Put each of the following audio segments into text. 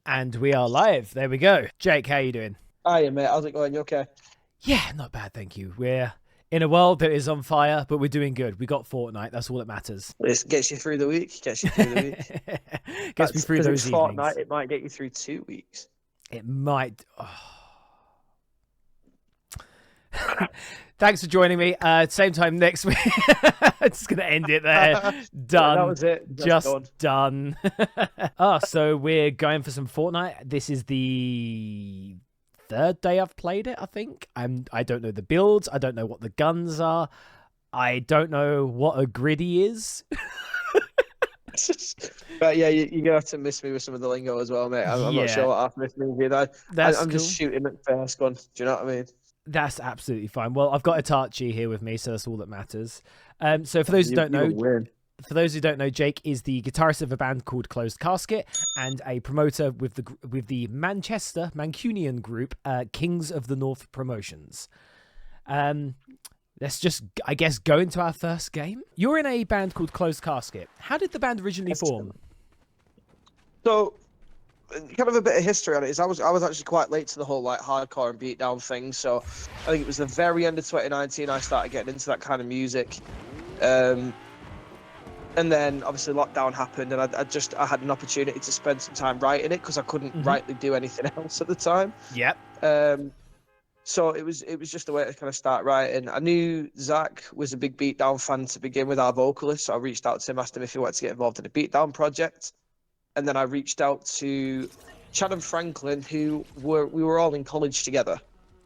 And we are live. There we go. Jake, how you doing? Hiya, mate. How's it going? You okay? Yeah, not bad, thank you. We're in a world that is on fire, but we're doing good. We got Fortnite. That's all that matters. It gets you through the week. Gets you through the week. Gets me That's through because it's those Fortnite. evenings. It might get you through 2 weeks. It might. Oh. Thanks for joining me. Same time next week. Just gonna end it there. Yeah, that Done. was it. Just done. So we're going for some Fortnite. This is the third day I've played it, I think. I don't know the builds. I don't know what the guns are. I don't know what a griddy is. But yeah, you're gonna have to miss me with some of the lingo as well, mate. I'm not sure Yeah, what half missed me with. that's I'm just cool. shooting at first gun. Do you know what I mean? That's absolutely fine. Well, I've got Itachi here with me, so that's all that matters. So for those who You, don't you know, will win. Jake is the guitarist of a band called Closed Casket and a promoter with the Manchester Mancunian group Kings of the North Promotions. Let's just, I guess, go into our first game. You're in a band called Closed Casket. How did the band originally form? So, kind of a bit of history on it is I was actually quite late to the whole like hardcore and beatdown thing. So, I think it was the very end of 2019 I started getting into that kind of music. And then obviously lockdown happened, and I had an opportunity to spend some time writing it because I couldn't rightly do anything else at the time. Yep. So it was just a way to kind of start writing. I knew Zach was a big beatdown fan to begin with, our vocalist. So I reached out to him, asked him if he wanted to get involved in a beatdown project, and then I reached out to Chad and Franklin, we were all in college together.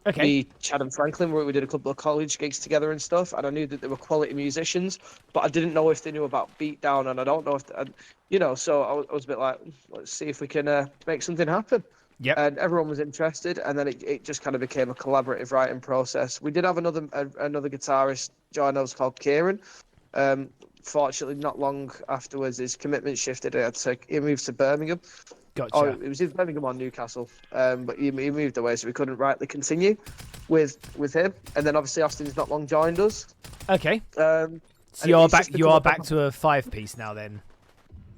Okay. Me, Chad and Franklin, we did a couple of college gigs together and stuff, and I knew that they were quality musicians, but I didn't know if they knew about beatdown, and I don't know if, so I was a bit like, let's see if we can make something happen. Yep. And everyone was interested, and then it just kind of became a collaborative writing process. We did have another guitarist join us called Kieran. Fortunately, not long afterwards, his commitment shifted. He moved to Birmingham. Gotcha. Oh, it was either Birmingham or Newcastle, but he moved away, so we couldn't rightly continue with him. And then obviously Austin's not long joined us. Okay. So you are back to a 5-piece now then.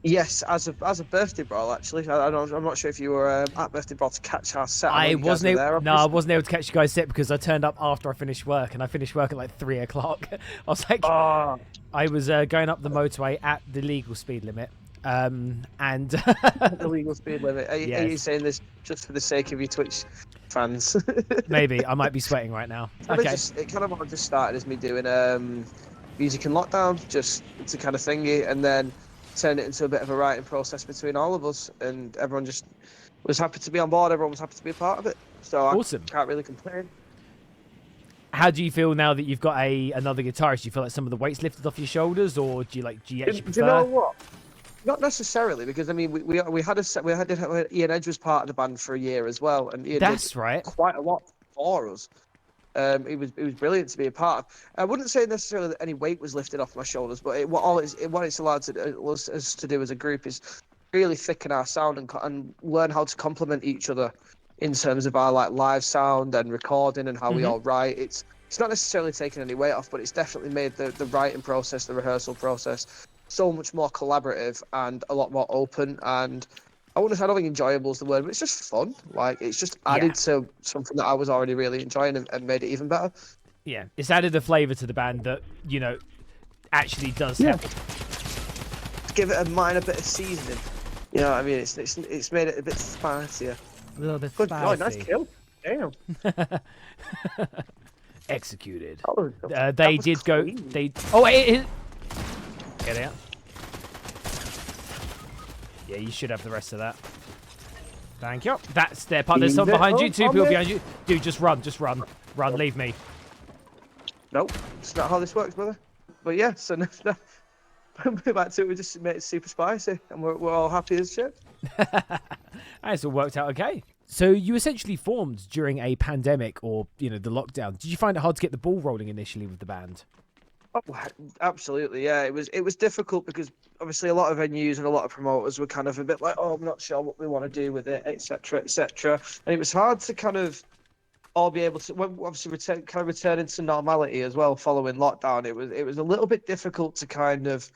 Yes, as a birthday brawl actually. I'm not sure if you were at birthday brawl to catch our set. I wasn't able to catch you guys set because I turned up after I finished work, and I finished work at like 3 o'clock. I was like, I was going up the motorway at the legal speed limit. And the legal speed limit. Are you saying this just for the sake of your Twitch fans? Maybe I might be sweating right now. Okay. It kind of just started as me doing music in lockdown, just to kind of thingy, and then turned it into a bit of a writing process between all of us, and everyone just was happy to be on board. Everyone was happy to be a part of it. So awesome. I can't really complain. How do you feel now that you've got another guitarist? Do you feel like some of the weight's lifted off your shoulders, or do you actually prefer? Do you know what? Not necessarily, because I mean we had Ian Edge was part of the band for a year as well, and Ian did right, quite a lot for us. It was brilliant to be a part of. I wouldn't say necessarily that any weight was lifted off my shoulders, but what it's allowed us to do as a group is really thicken our sound and learn how to complement each other in terms of our like live sound and recording and how we all write. It's not necessarily taken any weight off, but it's definitely made the writing process, the rehearsal process, so much more collaborative and a lot more open. And I don't think enjoyable is the word, but it's just fun. Like, it's just added to something that I was already really enjoying and made it even better. Yeah, it's added a flavour to the band that, actually does help. Give it a minor bit of seasoning. You know what I mean? It's made it a bit spicier. A little bit spicy. Oh, nice kill. Damn. Executed. They did go... Get out. Yeah, you should have the rest of that. Thank you. That's their part. There's someone behind you. 2 people behind you. Dude, just run. Run, leave me. Nope. It's not how this works, brother. But yeah, so no, back to it. We just made it super spicy, and we're all happy as shit. It's all worked out okay. So you essentially formed during a pandemic or, the lockdown. Did you find it hard to get the ball rolling initially with the band? Oh, absolutely, yeah. It was difficult because obviously a lot of venues and a lot of promoters were kind of a bit like, oh, I'm not sure what we want to do with it, etc., etc. And it was hard to kind of all be able to, obviously, returning to normality as well following lockdown. It was a little bit difficult to kind of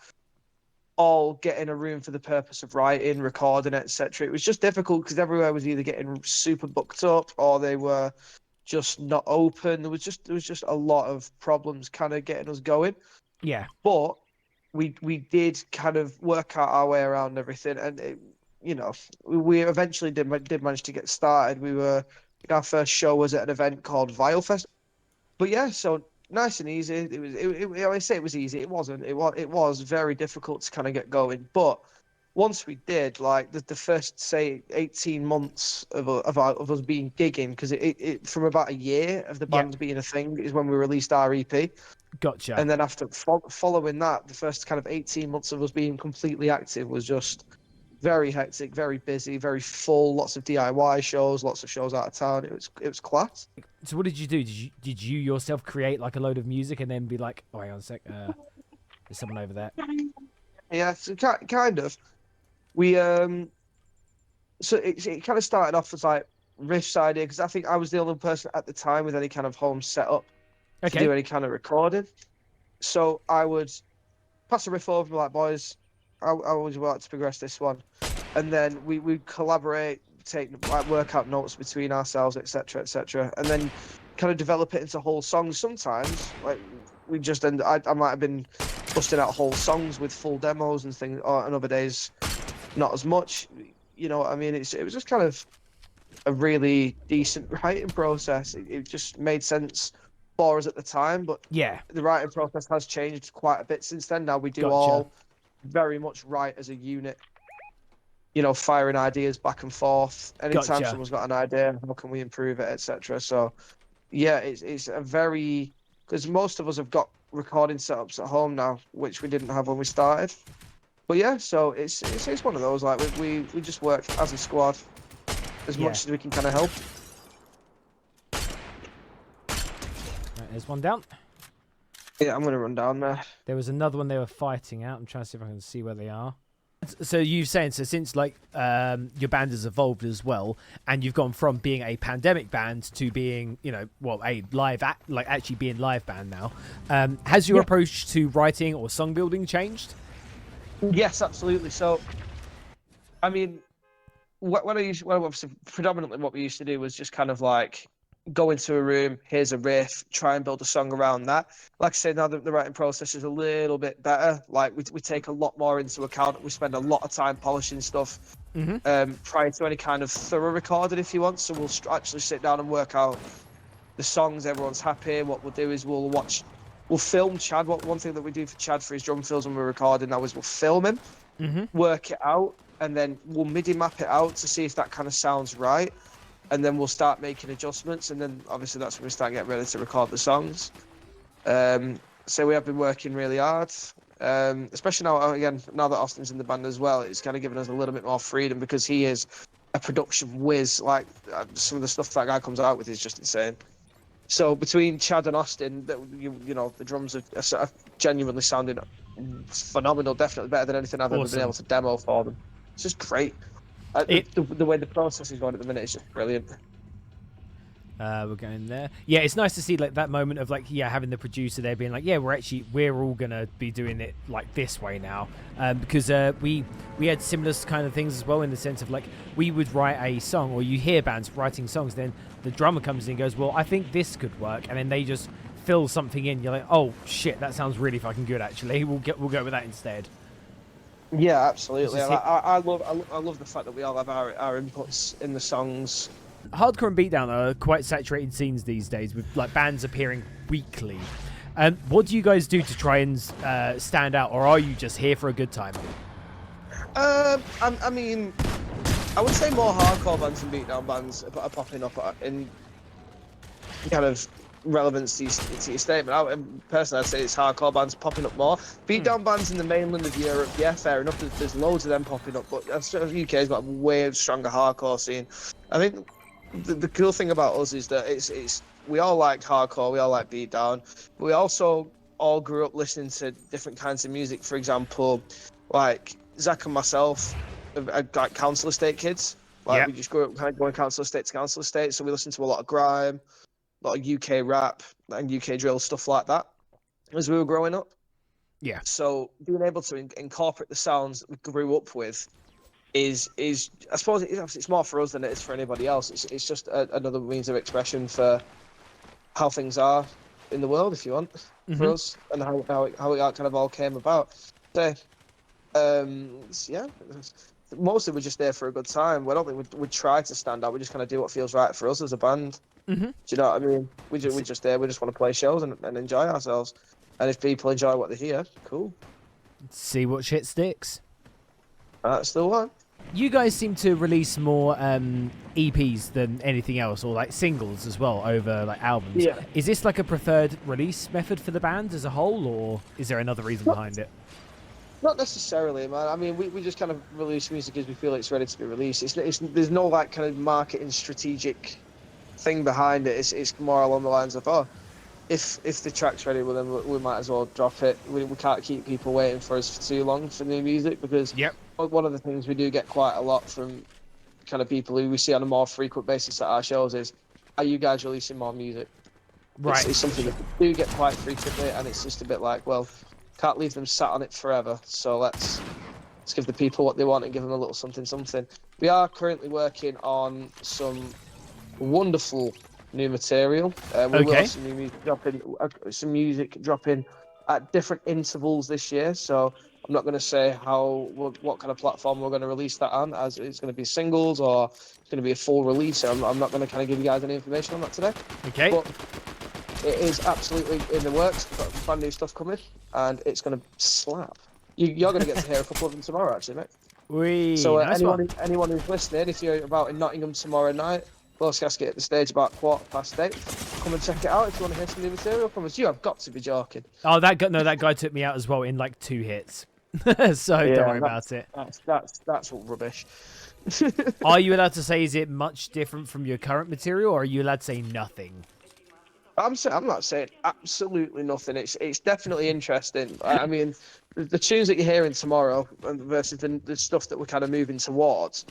all get in a room for the purpose of writing, recording, etc. It was just difficult because everywhere was either getting super booked up or they were just not open. There was just a lot of problems kind of getting us going. Yeah. But we did kind of work out our way around everything, and we eventually did manage to get started. Our first show was at an event called Vilefest. But yeah, so nice and easy. I say it was easy. It wasn't. It was very difficult to kind of get going. But once we did, like the first say 18 months of us being gigging, because it from about a year of the Yeah. band being a thing is when we released our EP. Gotcha. And then after following that, the first kind of 18 months of us being completely active was just very hectic, very busy, very full. Lots of DIY shows, lots of shows out of town. It was class. So what did you do? Did you yourself create like a load of music and then be like, oh, hang on a sec, there's someone over there. Yeah, so kind of. We so it kind of started off as like riffs idea because I think I was the only person at the time with any kind of home setup to Okay. do any kind of recording. So I would pass a riff over, like, boys, I always like to progress this one, and then we collaborate, take like work out notes between ourselves, etc., etc., and then kind of develop it into whole songs. Sometimes, like we just end, I might have been busting out whole songs with full demos and things, or on other days not as much. You know what I mean? It was just kind of a really decent writing process. It just made sense for us at the time, but Yeah. the writing process has changed quite a bit since then. Now we do Gotcha. all very much write as a unit, firing ideas back and forth. Anytime Gotcha. someone's got an idea, how can we improve it, etc. So yeah, it's a very, because most of us have got recording setups at home now, which we didn't have when we started. But yeah, so it's one of those, like we just work as a squad as Yeah. much as we can kind of help. Right, there's one down. Yeah, I'm gonna run down there. There was another one they were fighting out. I'm trying to see if I can see where they are. So you're saying, so since like your band has evolved as well, and you've gone from being a pandemic band to being, well, a live act, like actually being live band now, has your Yeah. approach to writing or song building changed? Yes, absolutely. So, I mean, obviously predominantly what we used to do was just kind of like go into a room, here's a riff, try and build a song around that. Like I said, now the writing process is a little bit better. Like we take a lot more into account. We spend a lot of time polishing stuff Mm-hmm. prior to any kind of thorough recording, if you want. So we'll actually sit down and work out the songs. Everyone's happy. What we'll do is we'll film Chad. One thing that we do for Chad for his drum fills when we're recording now is we'll film him, Mm-hmm. work it out, and then we'll MIDI map it out to see if that kind of sounds right. And then we'll start making adjustments. And then obviously that's when we start getting ready to record the songs. So we have been working really hard, especially now that Austin's in the band as well. It's kind of given us a little bit more freedom because he is a production whiz. Like some of the stuff that guy comes out with is just insane. So between Chad and Austin, the drums are genuinely sounding phenomenal. Definitely better than anything I've ever been able Awesome. to demo for them. It's just great. It The way the process is going at the minute is just brilliant. We're going there. Yeah, it's nice to see like that moment of like, yeah, having the producer there being like, yeah, we're all gonna be doing it like this way now, because we had similar kind of things as well, in the sense of like we would write a song, or you hear bands writing songs, then the drummer comes in and goes, well, I think this could work, and then they just fill something in. You're like, oh shit, that sounds really fucking good. Actually, we'll go with that instead. Yeah, absolutely. Just hit- I love the fact that we all have our inputs in the songs. Hardcore and beatdown are quite saturated scenes these days, with like bands appearing weekly. What do you guys do to try and stand out, or are you just here for a good time? I mean, I would say more hardcore bands and beatdown bands are popping up in kind of relevance to your statement. Personally, I'd say it's hardcore bands popping up more. Beatdown bands in the mainland of Europe, yeah, fair enough. There's loads of them popping up, but the UK's got a way stronger hardcore scene. I think the cool thing about us is that it's we all like hardcore, we all like beatdown, but we also all grew up listening to different kinds of music. For example, like Zach and myself are like council estate kids. Like Yeah. we just grew up kind of going council estate to council estate, so we listen to a lot of grime, a lot of UK rap and UK drill, stuff like that as we were growing up. Yeah. So being able to incorporate the sounds that we grew up with is I suppose it's more for us than it is for anybody else. It's just another means of expression for how things are in the world, if you want, for Hmm. us, and how it kind of all came about. So, yeah, mostly we're just there for a good time. We don't think we'd try to stand out. We just kind of do what feels right for us as a band. Hmm. Do you know what I mean? We're just there. We just want to play shows and enjoy ourselves. And if people enjoy what they hear, cool. See what shit sticks. That's the one. You guys seem to release more EPs than anything else, or like singles as well over like albums. Yeah. Is this like a preferred release method for the band as a whole, or is there another reason behind it? Not necessarily, man. I mean, we just kind of release music as we feel it's ready to be released. It's there's no like kind of marketing strategic thing behind it. It's more along the lines of, oh, if the track's ready, well then we might as well drop it. We can't keep people waiting for us for too long for new music, because Yep. one of the things we do get quite a lot from kind of people who we see on a more frequent basis at our shows is, are you guys releasing more music? Right. It's something that we do get quite frequently, and it's just a bit like, well, can't leave them sat on it forever. So let's give the people what they want and give them a little something. We are currently working on some wonderful new material. We will Okay. have some music dropping at different intervals this year. So I'm not going to say what kind of platform we're going to release that on, as it's going to be singles or it's going to be a full release. So I'm not going to kind of give you guys any information on that today. Okay. But it is absolutely in the works. We've got brand new stuff coming, and it's going to slap. You're going to get to hear a couple of them tomorrow, actually, mate. Wee, So nice one. anyone who's listening, if you're about in Nottingham tomorrow night, Close Casket at the stage about 8:15. Come and check it out if you want to hear some new material from us. You have got to be joking. Oh, that guy took me out as well in like 2 hits. So don't worry about it. That's all rubbish. Are you allowed to say, is it much different from your current material, or are you allowed to say nothing? I'm not saying absolutely nothing. It's definitely interesting. I mean, the tunes that you're hearing tomorrow versus the stuff that we're kind of moving towards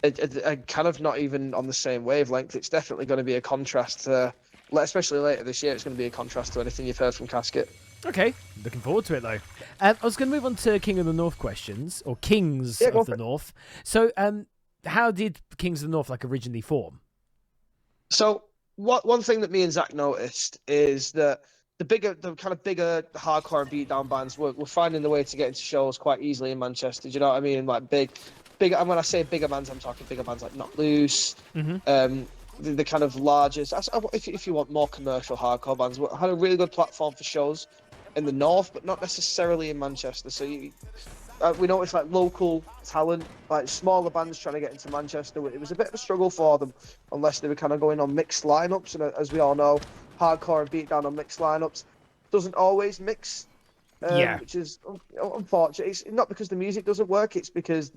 are kind of not even on the same wavelength. It's definitely going to be a contrast to, especially later this year, it's going to be a contrast to anything you've heard from Casket. Okay, looking forward to it though. I was going to move on to King of the North questions, or Kings Yeah, go of for the it. North. So, how did Kings of the North like originally form? So one thing that me and Zach noticed is that the kind of bigger hardcore and beatdown bands were finding the way to get into shows quite easily in Manchester. Do you know what I mean? Like big. And when I say bigger bands, I'm talking bigger bands like Not Loose. Mm-hmm. The kind of largest, if you want more commercial hardcore bands, had a really good platform for shows in the north, but not necessarily in Manchester. So we noticed like local talent, like smaller bands trying to get into Manchester. It was a bit of a struggle for them, unless they were kind of going on mixed lineups. And as we all know, hardcore and beatdown on mixed lineups doesn't always mix, Yeah. which is unfortunate. It's not because the music doesn't work; it's because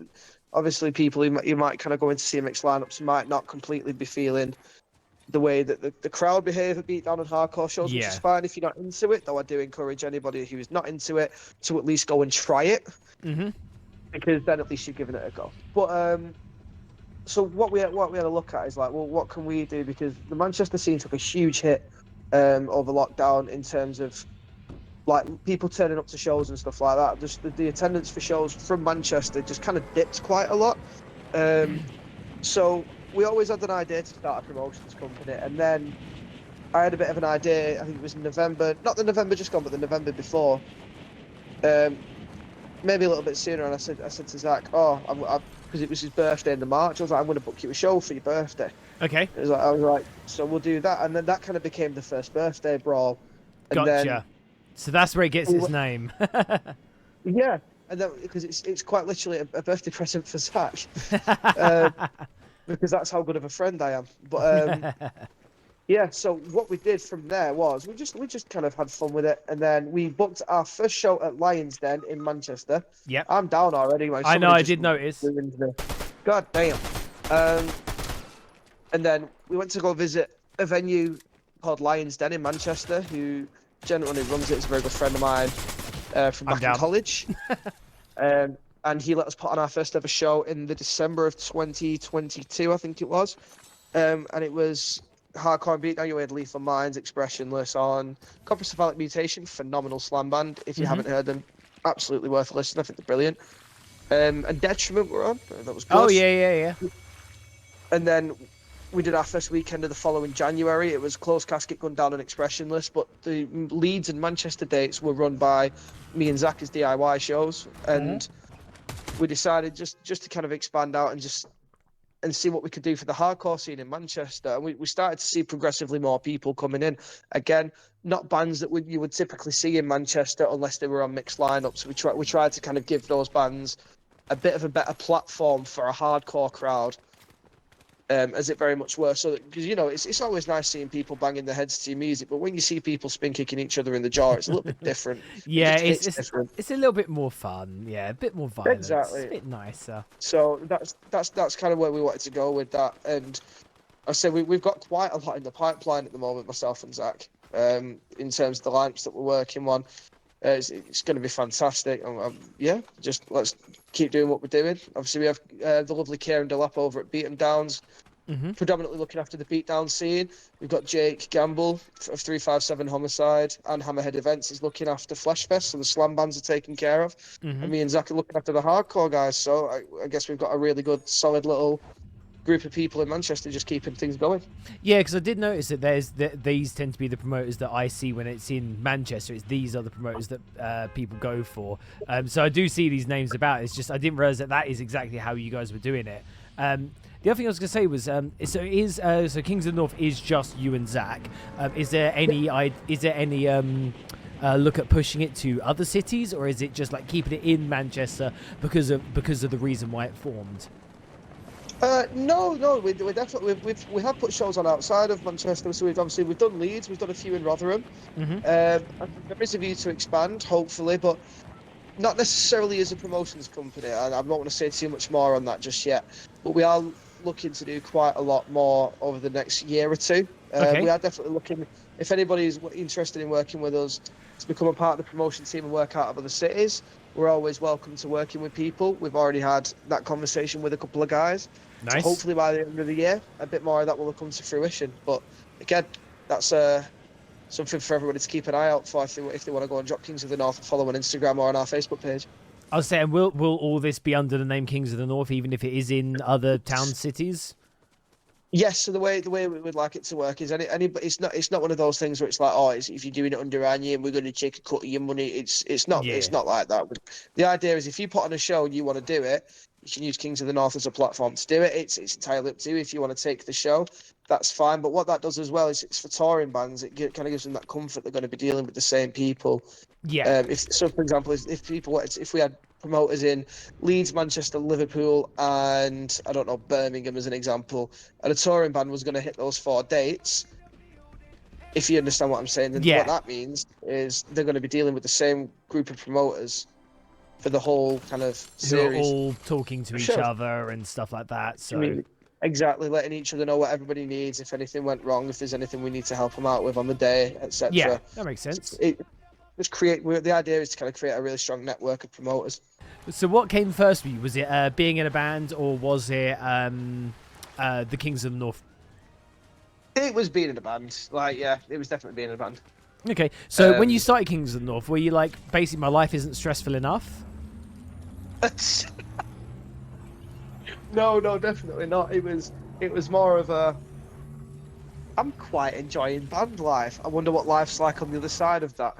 obviously people you might kind of go in to see mixed lineups might not completely be feeling the way that the crowd behave at beatdown and hardcore shows, which is Yeah. fine if you're not into it. Though I do encourage anybody who is not into it to at least go and try it, Mm-hmm. because then at least you're giving it a go. But so what we had a look at is like, well, what can we do? Because the Manchester scene took a huge hit over lockdown in terms of like people turning up to shows and stuff like that. Just the attendance for shows from Manchester just kind of dipped quite a lot. So we always had an idea to start a promotions company, and then I had a bit of an idea. I think it was November, not the November just gone, but the November before. Maybe a little bit sooner, and I said to Zach, oh, because it was his birthday in the March. I was like, I'm going to book you a show for your birthday. Okay. I was like, so we'll do that, and then that kind of became the first birthday brawl, and then Gotcha. So that's where it gets we its went, name. yeah, and then because it's quite literally a birthday present for Zach, uh, because that's how good of a friend I am. But yeah, so what we did from there was we just kind of had fun with it, and then we booked our first show at Lions Den in Manchester. Yep. I'm down already. Like, I know, somebody I just did notice. ruined me. God damn. Um, and then we went to go visit a venue called Lions Den in Manchester, who gentleman who runs it is a very good friend of mine from I'm back in down. college. And he let us put on our first ever show in the December of 2022, I think it was. And it was Hardcore and Beatdown, you had Lethal Minds, Expressionless on Cephalic Mutation, phenomenal slam band. If you Hmm. haven't heard them, absolutely worth listening. I think they're brilliant. And Detriment were on. That was Oh good. yeah, yeah, yeah. And then we did our first weekend of the following January. It was Closed Casket, Gundown, and Expressionless. But the Leeds and Manchester dates were run by me and Zach as DIY shows, and we decided just to kind of expand out and see what we could do for the hardcore scene in Manchester. And we started to see progressively more people coming in. Again, not bands that you would typically see in Manchester unless they were on mixed lineups. We tried to kind of give those bands a bit of a better platform for a hardcore crowd, as it very much were. So, because it's always nice seeing people banging their heads to your music, but when you see people spin kicking each other in the jaw, it's a little bit different. It Yeah, just it's hits it's different. it's a little bit more fun. Yeah, a bit more violence, a Exactly. bit nicer. So that's kind of where we wanted to go with that. And I say we've got quite a lot in the pipeline at the moment, myself and Zach, in terms of the lineups that we're working on. It's going to be fantastic. Yeah, just let's keep doing what we're doing. Obviously, we have the lovely Kieran Delap over at Beat 'em Downs, Hmm. predominantly looking after the beatdown scene. We've got Jake Gamble of 357 Homicide and Hammerhead Events is looking after Fleshfest, so the slam bands are taken care of. Hmm. And me and Zach are looking after the hardcore guys. So I guess we've got a really good, solid little group of people in Manchester just keeping things going. Yeah, because I did notice that these tend to be the promoters that I see when it's in Manchester. It's these are the promoters that people go for. So I do see these names about. It's just I didn't realize that is exactly how you guys were doing it. The other thing I was going to say was, so Kings of the North is just you and Zach. Is there any look at pushing it to other cities, or is it just like keeping it in Manchester because of the reason why it formed? No, we're definitely we have put shows on outside of Manchester. So we've done Leeds, we've done a few in Rotherham. Hmm. And there is a view to expand, hopefully, but not necessarily as a promotions company. And I don't want to say too much more on that just yet. But we are looking to do quite a lot more over the next year or two. We Okay. are definitely looking. If anybody's interested in working with us to become a part of the promotion team and work out of other cities, we're always welcome to working with people. We've already had that conversation with a couple of guys. So Nice. hopefully by the end of the year, a bit more of that will come to fruition. But again, that's something for everybody to keep an eye out for if they want to go on Drop Kings of the North and follow on Instagram or on our Facebook page. I was saying, will all this be under the name Kings of the North, even if it is in other town cities? Yes, so the way we would like it to work is it's not one of those things where it's like, if you're doing it under our name, we're going to take a cut of your money. It's Yeah. not like that. The idea is if you put on a show and you want to do it, you can use Kings of the North as a platform to do it. It's entirely up to you if you want to take the show. That's fine. But what that does as well is it's for touring bands. It kind of gives them that comfort they're going to be dealing with the same people. Yeah. For example, if we had promoters in Leeds, Manchester, Liverpool, and I don't know, Birmingham as an example, and a touring band was going to hit those 4 dates. If you understand what I'm saying, then what Yeah. that means is they're going to be dealing with the same group of promoters for the whole kind of Who are series. all talking to each Sure. other and stuff like that. I So mean, exactly, letting each other know what everybody needs, if anything went wrong, if there's anything we need to help them out with on the day, yeah, etc. that makes sense. The idea is to kind of create a really strong network of promoters. So what came first for you? Was it being in a band, or was it the Kings of the North? It was being in a band. Like, yeah, it was definitely being in a band. Okay, so when you Um, started Kings of the North, were you like, basically, my life isn't stressful enough? no, definitely not. It was more of a. I'm quite enjoying band life. I wonder what life's like on the other side of that.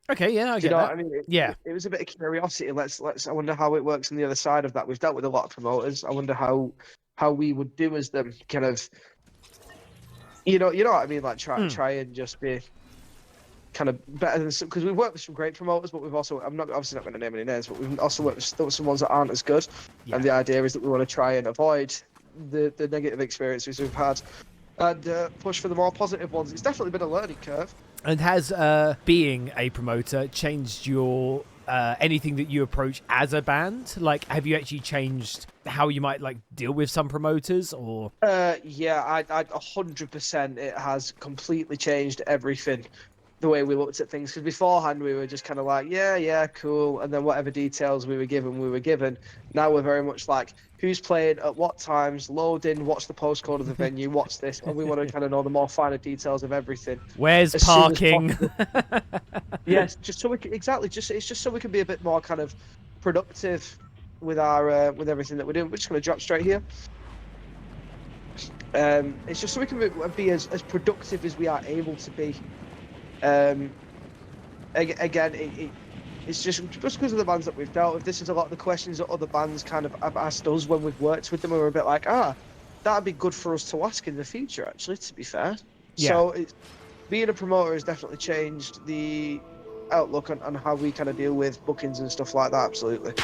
Okay, yeah, I Do you get know what that. I mean? Yeah, It was a bit of curiosity. I wonder how it works on the other side of that. We've dealt with a lot of promoters. I wonder how we would do as them. Kind of, you know what I mean? Like try and just be kind of better than some, because we've worked with some great promoters, but we've also I'm not obviously not going to name any names, but we've also worked with some ones that aren't as good. yeah. And the idea is that we want to try and avoid the negative experiences we've had and push for the more positive ones. It's definitely been a learning curve. And has being a promoter changed your anything that you approach as a band? Like, have you actually changed how you might like deal with some promoters, or? Yeah, I 100%. It has completely changed everything. the way we looked at things, because beforehand we were just kind of like, yeah, cool, and then whatever details we were given, we were given. Now we're very much like, who's playing at what times, loading, what's the postcode of the venue, what's this, and we want to kind of know the more finer details of everything Where's as soon as parking? possible. Yes, just so we can, exactly, just it's just so we can be a bit more kind of productive with our with everything that we're doing. We're just going to drop straight here. It's just so we can be as productive as we are able to be. Um, again, it's just because of the bands that we've dealt with. This is a lot of the questions that other bands kind of have asked us when we've worked with them. And we're a bit like, that'd be good for us to ask in the future, actually, to be fair. Yeah. So being a promoter has definitely changed the outlook on how we kind of deal with bookings and stuff like that. Absolutely.